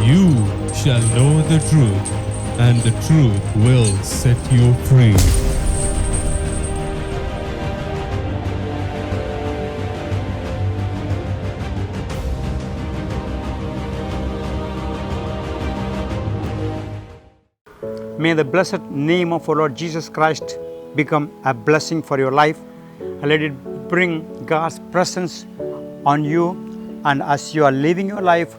you shall know the truth, and the truth will set you free. May the blessed name of our Lord Jesus Christ become a blessing for your life. And let it bring God's presence on you. And as you are living your life,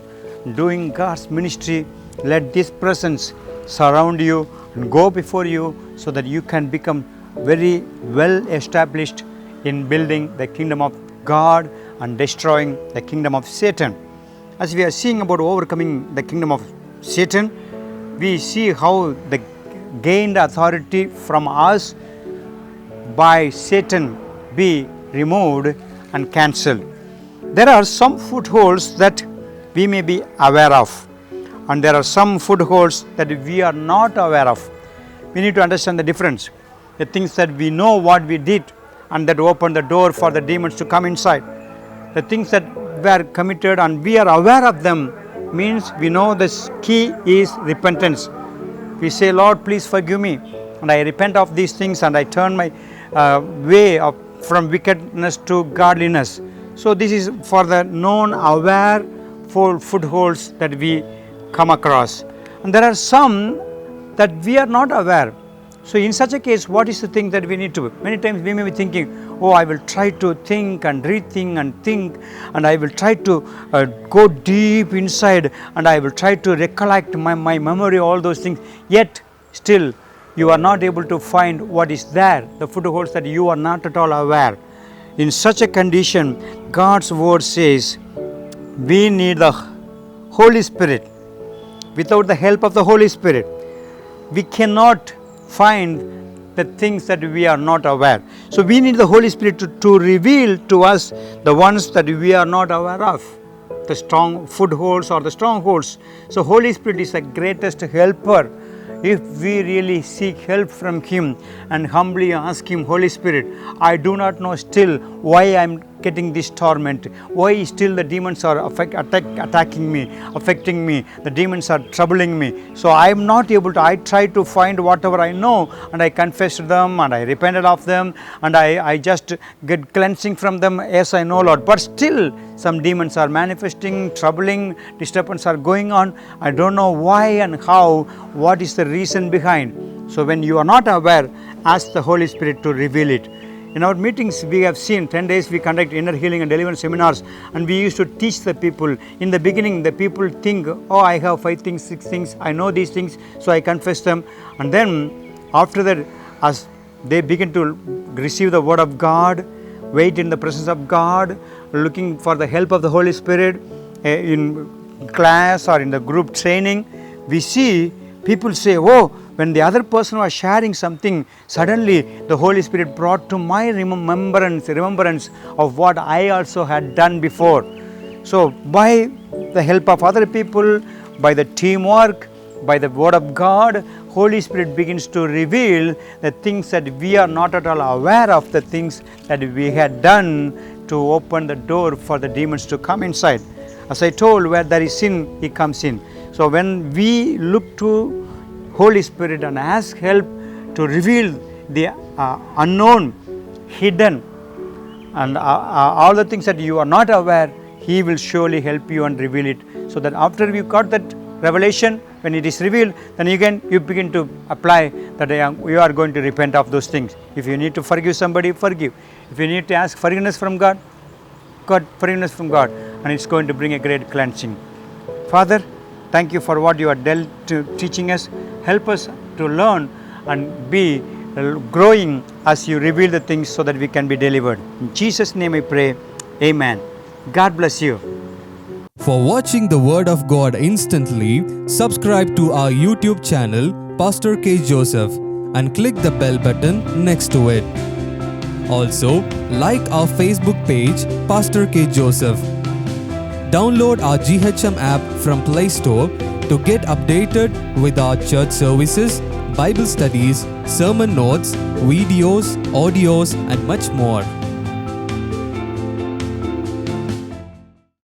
doing God's ministry, let this presence surround you and go before you so that you can become very well established in building the kingdom of God and destroying the kingdom of Satan. As we are seeing about overcoming the kingdom of Satan, we see how the gained authority from us by Satan be removed and cancelled. There are some footholds that we may be aware of, and there are some footholds that we are not aware of. We need to understand the difference. The things that we know what we did and that opened the door for the demons to come inside. The things that were committed and we are aware of them means we know the key is repentance. We say, Lord, please forgive me, and I repent of these things, and I turn my way from wickedness to godliness. So this is for the known, aware footholds that we come across. And there are some that we are not aware. So in such a case, what is the thing that we need to do? Many times we may be thinking, oh, I will try to think and rethink and think, and I will try to go deep inside, and I will try to recollect my memory, all those things. Yet still you are not able to find what is there, the footholds that you are not at all aware. In such a condition, God's word says we need the Holy Spirit. Without the help of the Holy Spirit, we cannot find the things that we are not aware. So we need the Holy Spirit to reveal to us the ones that we are not aware of, the strong footholds or the strongholds. So Holy Spirit is the greatest helper. If we really seek help from Him and humbly ask Him, Holy Spirit, I do not know still why I am getting this torment, why still the demons are attacking me, affecting me, the demons are troubling me. So I am not able to, I try to find whatever I know, and I confessed them, and I repented of them, and I just get cleansing from them as I know, Lord. But still some demons are manifesting, troubling, disturbance are going on. I don't know why and how, what is the reason behind. So when you are not aware, ask the Holy Spirit to reveal it. In our meetings, we have seen 10 days we conduct inner healing and deliverance seminars, and we used to teach the people. In the beginning, the people think, oh, I have 5 things, 6 things, I know these things, so I confess them. And then after that, as they begin to receive the word of God, wait in the presence of God, looking for the help of the Holy Spirit in class or in the group training, we see people say, oh, when the other person was sharing something, suddenly the Holy Spirit brought to my remembrance of what I also had done before. So by the help of other people, by the teamwork, by the word of God, Holy Spirit begins to reveal the things that we are not at all aware of, the things that we had done to open the door for the demons to come inside. As I told, where there is sin, He comes in. So when we look to Holy Spirit and ask help to reveal the unknown, hidden, and all the things that you are not aware, He will surely help you and reveal it. So that after you got that revelation, when it is revealed, then again you begin to apply that you are going to repent of those things. If you need to forgive somebody, forgive. If you need to ask forgiveness from God, forgiveness from God, and it's going to bring a great cleansing. Father, thank you for what you are teaching us. Help us to learn and be growing as you reveal the things so that we can be delivered. In Jesus' name I pray. Amen. God bless you. For watching the Word of God instantly, subscribe to our YouTube channel, Pastor K. Joseph, and click the bell button next to it. Also, like our Facebook page, Pastor K. Joseph. Download our GHM app from Play Store to get updated with our church services, Bible studies, sermon notes, videos, audios, and much more.